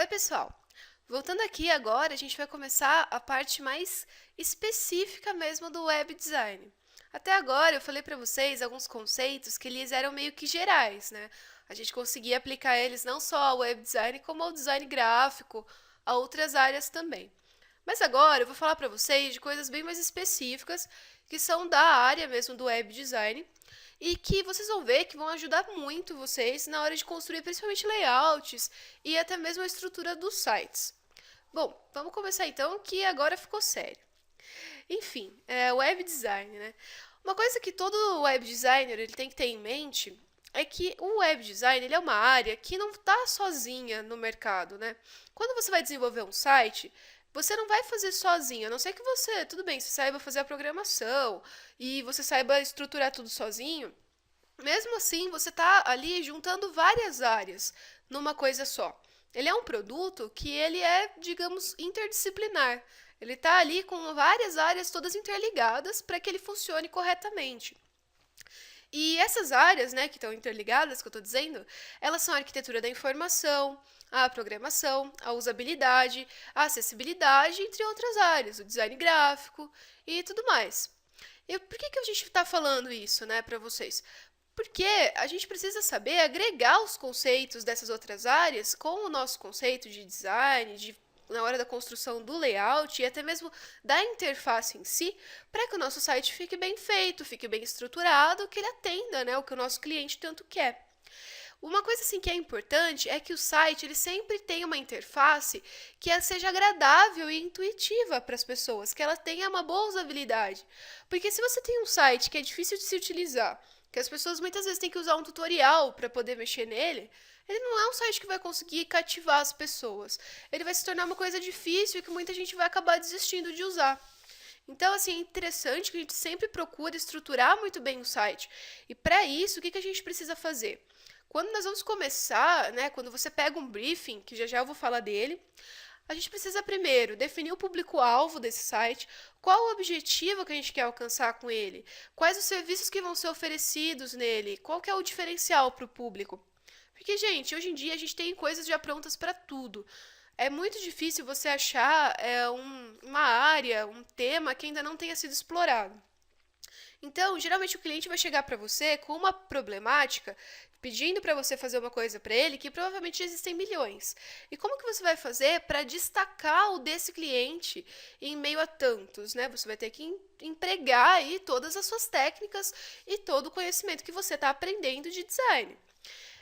Oi, pessoal! Voltando aqui agora, a gente vai começar a parte mais específica mesmo do web design. Até agora eu falei para vocês alguns conceitos que eles eram meio que gerais, né? A gente conseguia aplicar eles não só ao web design, como ao design gráfico, a outras áreas também. Mas agora eu vou falar para vocês de coisas bem mais específicas que são da área mesmo do web design e que vocês vão ver que vão ajudar muito vocês na hora de construir principalmente layouts e até mesmo a estrutura dos sites. Bom, vamos começar então que agora ficou sério. Enfim, web design, né? Uma coisa que todo web designer ele tem que ter em mente é que o web design ele é uma área que não está sozinha no mercado, né? Quando você vai desenvolver um site, você não vai fazer sozinho, a não ser que você, tudo bem, você saiba fazer a programação e você saiba estruturar tudo sozinho. Mesmo assim, você está ali juntando várias áreas numa coisa só. Ele é um produto que ele é, digamos, interdisciplinar. Ele está ali com várias áreas todas interligadas para que ele funcione corretamente. E essas áreas, né, que estão interligadas, que eu estou dizendo, elas são a arquitetura da informação, a programação, a usabilidade, a acessibilidade, entre outras áreas, o design gráfico e tudo mais. E por que a gente está falando isso, né, para vocês? Porque a gente precisa saber agregar os conceitos dessas outras áreas com o nosso conceito de design, na hora da construção do layout e até mesmo da interface em si, para que o nosso site fique bem feito, fique bem estruturado, que ele atenda, né, o que o nosso cliente tanto quer. Uma coisa assim que é importante é que o site ele sempre tenha uma interface que seja agradável e intuitiva para as pessoas, que ela tenha uma boa usabilidade. Porque se você tem um site que é difícil de se utilizar, que as pessoas muitas vezes têm que usar um tutorial para poder mexer nele, ele não é um site que vai conseguir cativar as pessoas. Ele vai se tornar uma coisa difícil e que muita gente vai acabar desistindo de usar. Então, assim, é interessante que a gente sempre procure estruturar muito bem o site. E para isso, o que a gente precisa fazer? Quando nós vamos começar, né, quando você pega um briefing, que já já eu vou falar dele, a gente precisa primeiro definir o público-alvo desse site, qual o objetivo que a gente quer alcançar com ele, quais os serviços que vão ser oferecidos nele, qual que é o diferencial para o público. Porque, gente, hoje em dia a gente tem coisas já prontas para tudo. É muito difícil você achar uma área, um tema que ainda não tenha sido explorado. Então, geralmente o cliente vai chegar para você com uma problemática, pedindo para você fazer uma coisa para ele que provavelmente existem milhões. E como que você vai fazer para destacar o desse cliente em meio a tantos, né? Você vai ter que empregar aí todas as suas técnicas e todo o conhecimento que você está aprendendo de design.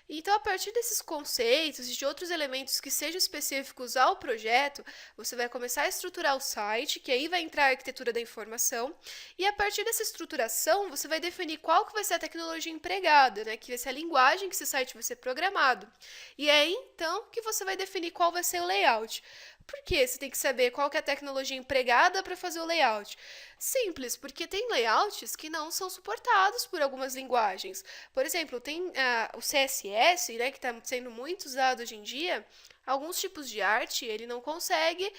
Então, a partir desses conceitos e de outros elementos que sejam específicos ao projeto, você vai começar a estruturar o site, que aí vai entrar a arquitetura da informação, e a partir dessa estruturação, você vai definir qual que vai ser a tecnologia empregada, né, que vai ser a linguagem que esse site vai ser programado. E é aí, então, que você vai definir qual vai ser o layout. Por que você tem que saber qual que é a tecnologia empregada para fazer o layout? Simples, porque tem layouts que não são suportados por algumas linguagens. Por exemplo, tem o CSS, né, que está sendo muito usado hoje em dia, alguns tipos de arte ele não consegue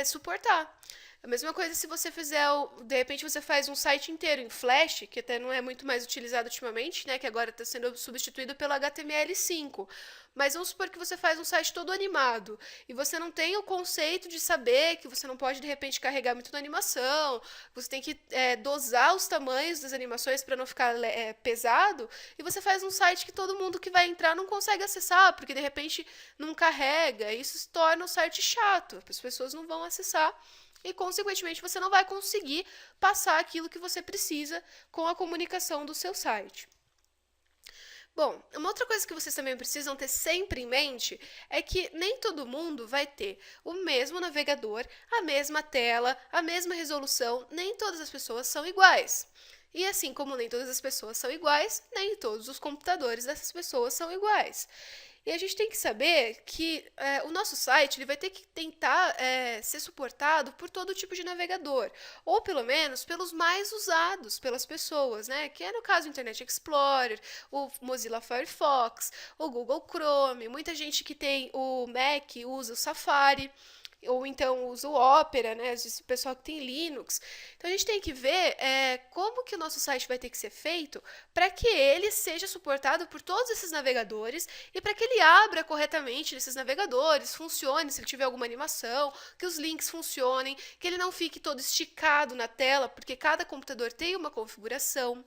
suportar. A mesma coisa se você fizer, de repente você faz um site inteiro em Flash, que até não é muito mais utilizado ultimamente, né, que agora está sendo substituído pelo HTML5. Mas vamos supor que você faz um site todo animado e você não tem o conceito de saber que você não pode de repente carregar muito na animação, você tem que dosar os tamanhos das animações para não ficar pesado, e você faz um site que todo mundo que vai entrar não consegue acessar, porque de repente não carrega, e isso se torna um site chato, as pessoas não vão acessar e, consequentemente, você não vai conseguir passar aquilo que você precisa com a comunicação do seu site. Bom, uma outra coisa que vocês também precisam ter sempre em mente é que nem todo mundo vai ter o mesmo navegador, a mesma tela, a mesma resolução, nem todas as pessoas são iguais. E assim como nem todas as pessoas são iguais, nem todos os computadores dessas pessoas são iguais. E a gente tem que saber que o nosso site ele vai ter que tentar ser suportado por todo tipo de navegador, ou pelo menos pelos mais usados pelas pessoas, né? Que é no caso o Internet Explorer, o Mozilla Firefox, o Google Chrome, muita gente que tem o Mac usa o Safari. ou então usa o Opera, né? Às vezes o pessoal que tem Linux. Então a gente tem que ver como que o nosso site vai ter que ser feito para que ele seja suportado por todos esses navegadores e para que ele abra corretamente nesses navegadores, funcione se ele tiver alguma animação, que os links funcionem, que ele não fique todo esticado na tela, porque cada computador tem uma configuração.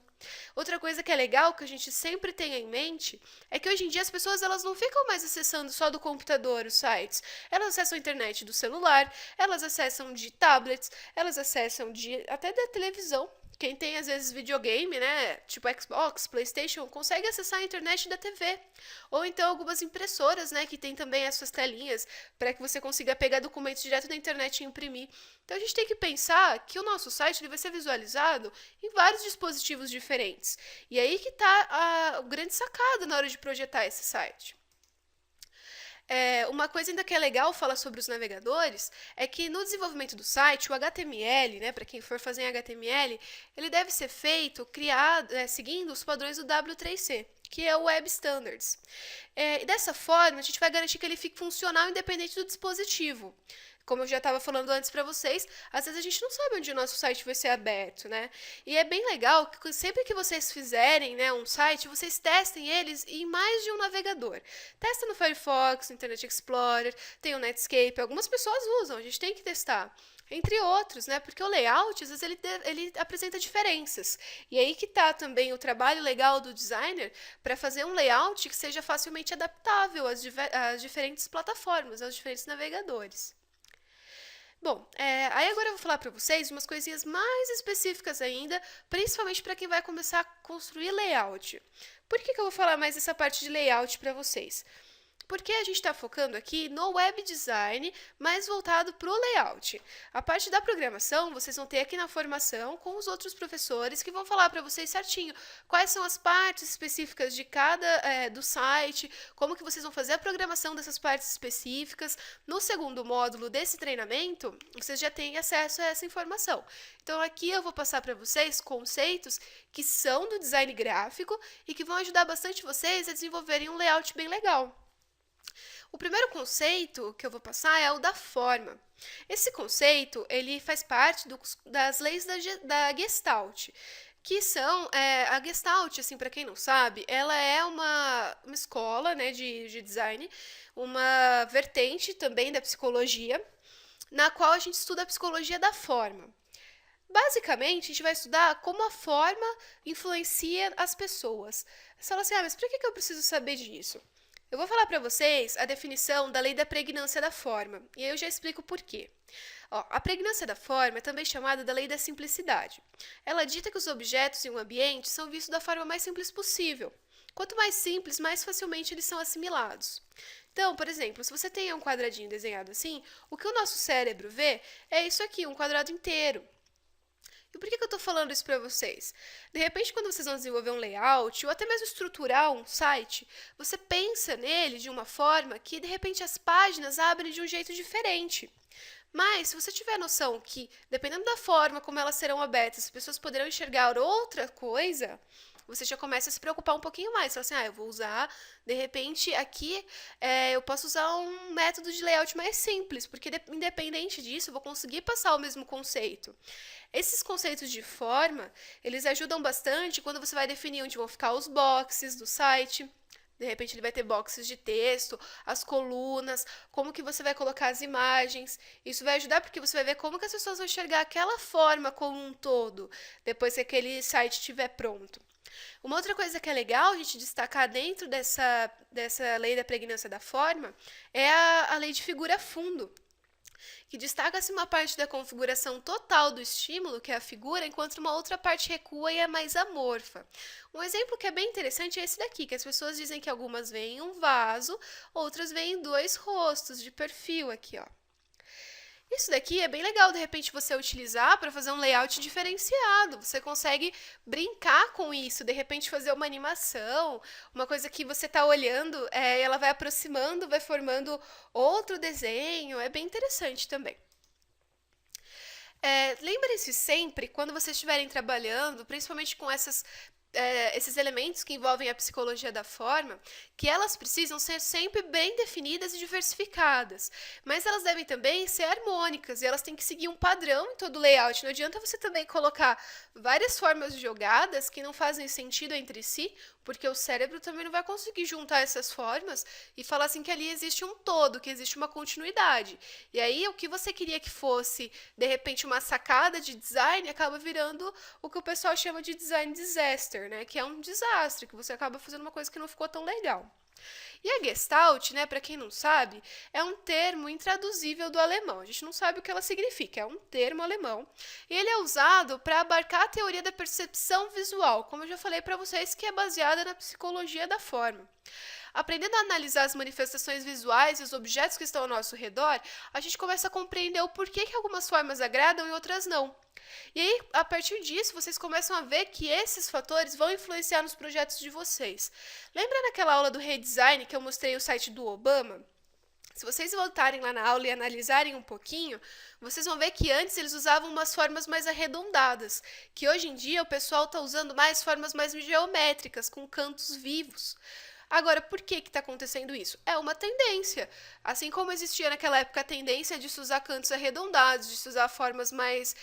Outra coisa que é legal, que a gente sempre tenha em mente, é que hoje em dia as pessoas elas não ficam mais acessando só do computador os sites. Elas acessam a internet do celular, elas acessam de tablets, elas acessam de até da televisão. Quem tem às vezes videogame, né, tipo Xbox, PlayStation, consegue acessar a internet da TV. Ou então algumas impressoras, né, que tem também essas telinhas para que você consiga pegar documentos direto da internet e imprimir. Então a gente tem que pensar que o nosso site ele vai ser visualizado em vários dispositivos diferentes. E aí que está o grande sacada na hora de projetar esse site. Uma coisa ainda que é legal falar sobre os navegadores é que no desenvolvimento do site, o HTML, né, para quem for fazer em HTML, ele deve ser feito, criado, seguindo os padrões do W3C, que é o Web Standards. E dessa forma, a gente vai garantir que ele fique funcional independente do dispositivo. Como eu já estava falando antes para vocês, às vezes a gente não sabe onde o nosso site vai ser aberto, né? E é bem legal que sempre que vocês fizerem, né, um site, vocês testem eles em mais de um navegador. Testa no Firefox, no Internet Explorer, tem o Netscape, algumas pessoas usam, a gente tem que testar. Entre outros, né? Porque o layout, às vezes, ele apresenta diferenças. E aí que está também o trabalho legal do designer para fazer um layout que seja facilmente adaptável às diferentes plataformas, aos diferentes navegadores. Bom, aí agora eu vou falar para vocês umas coisinhas mais específicas ainda, principalmente para quem vai começar a construir layout. Por que eu vou falar mais dessa parte de layout para vocês? Porque a gente está focando aqui no web design, mais voltado para o layout. A parte da programação, vocês vão ter aqui na formação com os outros professores que vão falar para vocês certinho quais são as partes específicas de cada do site, como que vocês vão fazer a programação dessas partes específicas. No segundo módulo desse treinamento, vocês já têm acesso a essa informação. Então aqui eu vou passar para vocês conceitos que são do design gráfico e que vão ajudar bastante vocês a desenvolverem um layout bem legal. O primeiro conceito que eu vou passar é o da forma. Esse conceito ele faz parte das leis da Gestalt, que são a Gestalt, assim, para quem não sabe, ela é uma escola, né, de design, uma vertente também da psicologia, na qual a gente estuda a psicologia da forma. Basicamente, a gente vai estudar como a forma influencia as pessoas. Você fala assim, mas por que eu preciso saber disso? Eu vou falar para vocês a definição da lei da pregnância da forma, e aí eu já explico por quê. A pregnância da forma é também chamada da lei da simplicidade. Ela dita que os objetos em um ambiente são vistos da forma mais simples possível. Quanto mais simples, mais facilmente eles são assimilados. Então, por exemplo, se você tem um quadradinho desenhado assim, o que o nosso cérebro vê é isso aqui, um quadrado inteiro. E por que eu estou falando isso para vocês? De repente, quando vocês vão desenvolver um layout ou até mesmo estruturar um site, você pensa nele de uma forma que, de repente, as páginas abrem de um jeito diferente. Mas, se você tiver noção que, dependendo da forma como elas serão abertas, as pessoas poderão enxergar outra coisa, você já começa a se preocupar um pouquinho mais. Você fala assim, eu vou usar, de repente, aqui eu posso usar um método de layout mais simples, porque independente disso, eu vou conseguir passar o mesmo conceito. Esses conceitos de forma, eles ajudam bastante quando você vai definir onde vão ficar os boxes do site. De repente ele vai ter boxes de texto, as colunas, como que você vai colocar as imagens. Isso vai ajudar porque você vai ver como que as pessoas vão enxergar aquela forma como um todo, depois que aquele site estiver pronto. Uma outra coisa que é legal a gente destacar dentro dessa lei da pregnância da forma é a lei de figura fundo, que destaca-se uma parte da configuração total do estímulo, que é a figura, enquanto uma outra parte recua e é mais amorfa. Um exemplo que é bem interessante é esse daqui, que as pessoas dizem que algumas veem um vaso, outras veem dois rostos de perfil aqui, ó. Isso daqui é bem legal, de repente, você utilizar para fazer um layout diferenciado. Você consegue brincar com isso, de repente fazer uma animação, uma coisa que você está olhando, ela vai aproximando, vai formando outro desenho. É bem interessante também. Lembrem-se sempre, quando vocês estiverem trabalhando, principalmente com essas esses elementos que envolvem a psicologia da forma, que elas precisam ser sempre bem definidas e diversificadas, mas elas devem também ser harmônicas e elas têm que seguir um padrão em todo o layout. Não adianta você também colocar várias formas jogadas que não fazem sentido entre si, porque o cérebro também não vai conseguir juntar essas formas e falar assim que ali existe um todo, que existe uma continuidade. E aí o que você queria que fosse, de repente, uma sacada de design, acaba virando o que o pessoal chama de design disaster, né? Que é um desastre, que você acaba fazendo uma coisa que não ficou tão legal. E a Gestalt, né, para quem não sabe, é um termo intraduzível do alemão. A gente não sabe o que ela significa, é um termo alemão. E ele é usado para abarcar a teoria da percepção visual, como eu já falei para vocês, que é baseada na psicologia da forma. Aprendendo a analisar as manifestações visuais e os objetos que estão ao nosso redor, a gente começa a compreender o porquê que algumas formas agradam e outras não. E aí, a partir disso, vocês começam a ver que esses fatores vão influenciar nos projetos de vocês. Lembra naquela aula do redesign que eu mostrei o site do Obama? Se vocês voltarem lá na aula e analisarem um pouquinho, vocês vão ver que antes eles usavam umas formas mais arredondadas, que hoje em dia o pessoal está usando mais formas mais geométricas, com cantos vivos. Agora, por que está acontecendo isso? É uma tendência. Assim como existia naquela época a tendência de se usar cantos arredondados, de se usar formas mais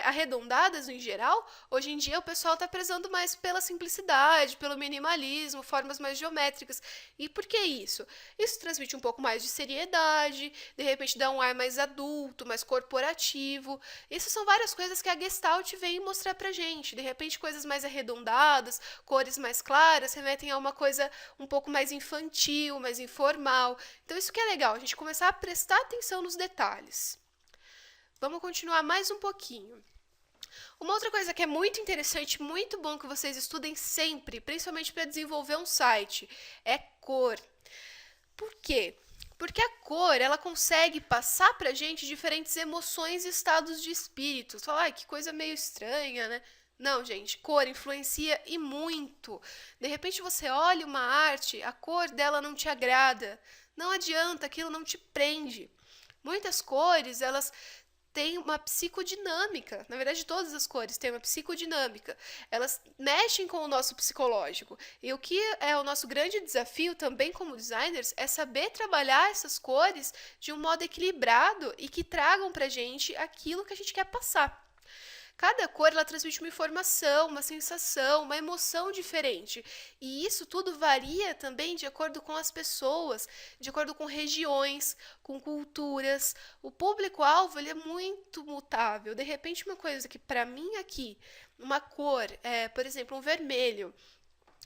arredondadas em geral, hoje em dia o pessoal está prezando mais pela simplicidade, pelo minimalismo, formas mais geométricas. E por que isso? Isso transmite um pouco mais de seriedade, de repente dá um ar mais adulto, mais corporativo. Isso são várias coisas que a Gestalt vem mostrar pra gente. De repente, coisas mais arredondadas, cores mais claras, remetem a uma coisa um pouco mais infantil, mais informal. Então isso que é legal, a gente começar a prestar atenção nos detalhes. Vamos continuar mais um pouquinho. Uma outra coisa que é muito interessante, muito bom que vocês estudem sempre, principalmente para desenvolver um site, é cor. Por quê? Porque a cor, ela consegue passar pra gente diferentes emoções e estados de espírito. Você fala, que coisa meio estranha, né? Não, gente, cor influencia e muito. De repente você olha uma arte, a cor dela não te agrada. Não adianta, aquilo não te prende. Muitas cores, elas têm uma psicodinâmica. Na verdade, todas as cores têm uma psicodinâmica. Elas mexem com o nosso psicológico. E o que é o nosso grande desafio também como designers é saber trabalhar essas cores de um modo equilibrado e que tragam pra gente aquilo que a gente quer passar. Cada cor ela transmite uma informação, uma sensação, uma emoção diferente. E isso tudo varia também de acordo com as pessoas, de acordo com regiões, com culturas. O público-alvo ele é muito mutável. De repente, uma coisa que para mim aqui, uma cor, por exemplo, um vermelho,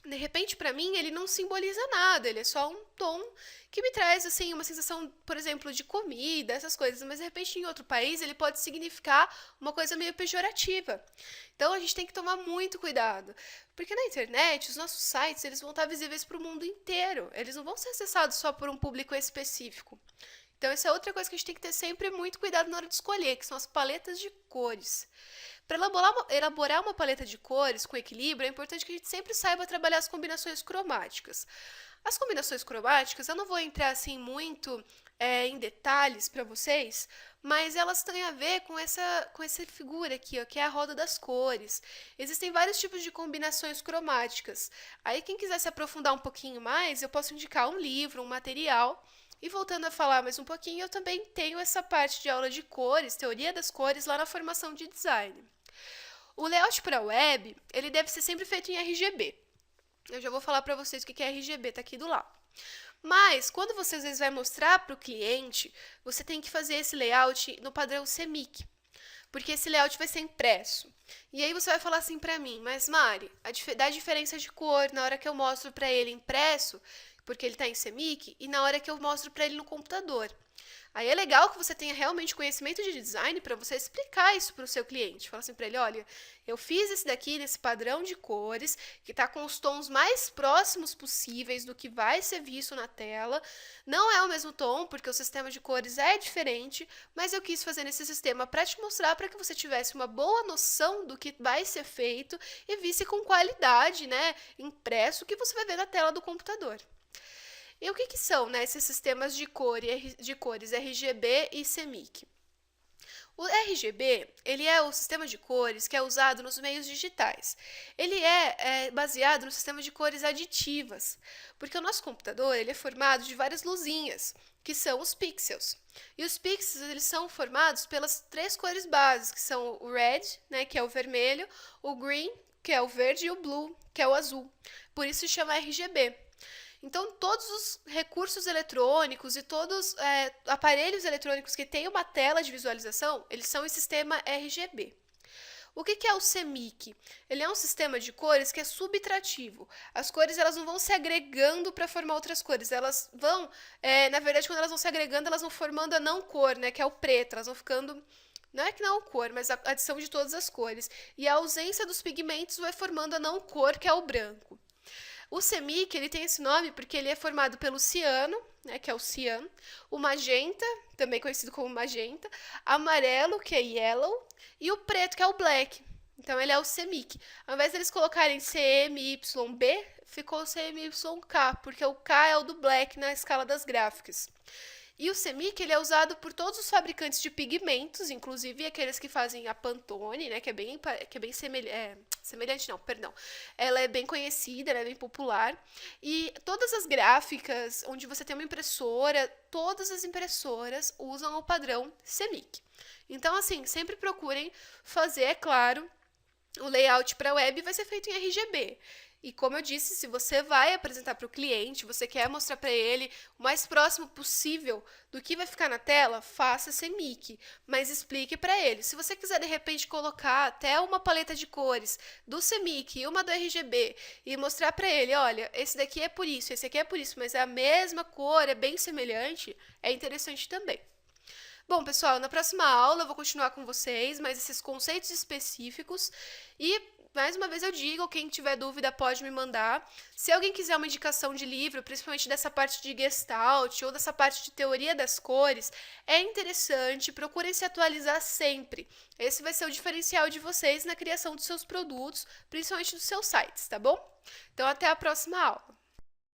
de repente, para mim, ele não simboliza nada, ele é só um tom que me traz, assim, uma sensação, por exemplo, de comida, essas coisas, mas de repente em outro país ele pode significar uma coisa meio pejorativa. Então a gente tem que tomar muito cuidado, porque na internet, os nossos sites, eles vão estar visíveis para o mundo inteiro, eles não vão ser acessados só por um público específico. Então essa é outra coisa que a gente tem que ter sempre muito cuidado na hora de escolher, que são as paletas de cores. Para elaborar uma paleta de cores com equilíbrio, é importante que a gente sempre saiba trabalhar as combinações cromáticas. As combinações cromáticas, eu não vou entrar assim muito em detalhes para vocês, mas elas têm a ver com essa figura aqui, ó, que é a roda das cores. Existem vários tipos de combinações cromáticas. Aí quem quiser se aprofundar um pouquinho mais, eu posso indicar um livro, um material. E voltando a falar mais um pouquinho, eu também tenho essa parte de aula de cores, teoria das cores, lá na formação de design. O layout para a web, ele deve ser sempre feito em RGB. Eu já vou falar para vocês o que é RGB, tá aqui do lado. Mas, quando você às vezes vai mostrar para o cliente, você tem que fazer esse layout no padrão CMYK, porque esse layout vai ser impresso. E aí você vai falar assim para mim, mas Mari, dá diferença de cor na hora que eu mostro para ele impresso, porque ele está em CMYK, e na hora que eu mostro para ele no computador. Aí é legal que você tenha realmente conhecimento de design para você explicar isso para o seu cliente. Fala assim para ele, olha, eu fiz esse daqui nesse padrão de cores, que está com os tons mais próximos possíveis do que vai ser visto na tela. Não é o mesmo tom, porque o sistema de cores é diferente, mas eu quis fazer nesse sistema para te mostrar, para que você tivesse uma boa noção do que vai ser feito e visse com qualidade, né, impresso, o que você vai ver na tela do computador. E o que são, né, esses sistemas de cores RGB e CMYK? O RGB, ele é o sistema de cores que é usado nos meios digitais. Ele é baseado no sistema de cores aditivas, porque o nosso computador ele é formado de várias luzinhas, que são os pixels. E os pixels eles são formados pelas três cores básicas, que são o red, né, que é o vermelho, o green, que é o verde, e o blue, que é o azul. Por isso se chama RGB. Então, todos os recursos eletrônicos e todos aparelhos eletrônicos que têm uma tela de visualização, eles são em sistema RGB. O que é o CMYK? Ele é um sistema de cores que é subtrativo. As cores elas não vão se agregando para formar outras cores. Elas vão, na verdade, quando elas vão se agregando, elas vão formando a não cor, né, que é o preto. Elas vão ficando, não é que não cor, mas a adição de todas as cores. E a ausência dos pigmentos vai formando a não cor, que é o branco. O CMYK, ele tem esse nome porque ele é formado pelo ciano, né, que é o cian, o magenta, também conhecido como magenta, amarelo, que é yellow, e o preto, que é o black. Então, ele é o CMYK. Ao invés deles colocarem CMYB, ficou CMYK, porque o K é o do black na escala das gráficas. E o CMYK ele é usado por todos os fabricantes de pigmentos, inclusive aqueles que fazem a Pantone, né, que é bem semelhante, não, perdão. Ela é bem conhecida, ela é bem popular. E todas as gráficas onde você tem uma impressora, todas as impressoras usam o padrão CMYK. Então, assim, sempre procurem fazer, é claro, o layout para a web vai ser feito em RGB. E como eu disse, se você vai apresentar para o cliente, você quer mostrar para ele o mais próximo possível do que vai ficar na tela, faça CMYK, mas explique para ele. Se você quiser de repente colocar até uma paleta de cores do CMYK e uma do RGB e mostrar para ele, olha, esse daqui é por isso, esse aqui é por isso, mas é a mesma cor, é bem semelhante, é interessante também. Bom, pessoal, na próxima aula eu vou continuar com vocês, mais esses conceitos específicos e mais uma vez eu digo, quem tiver dúvida pode me mandar. Se alguém quiser uma indicação de livro, principalmente dessa parte de Gestalt ou dessa parte de teoria das cores, é interessante, procurem se atualizar sempre. Esse vai ser o diferencial de vocês na criação dos seus produtos, principalmente dos seus sites, tá bom? Então, até a próxima aula.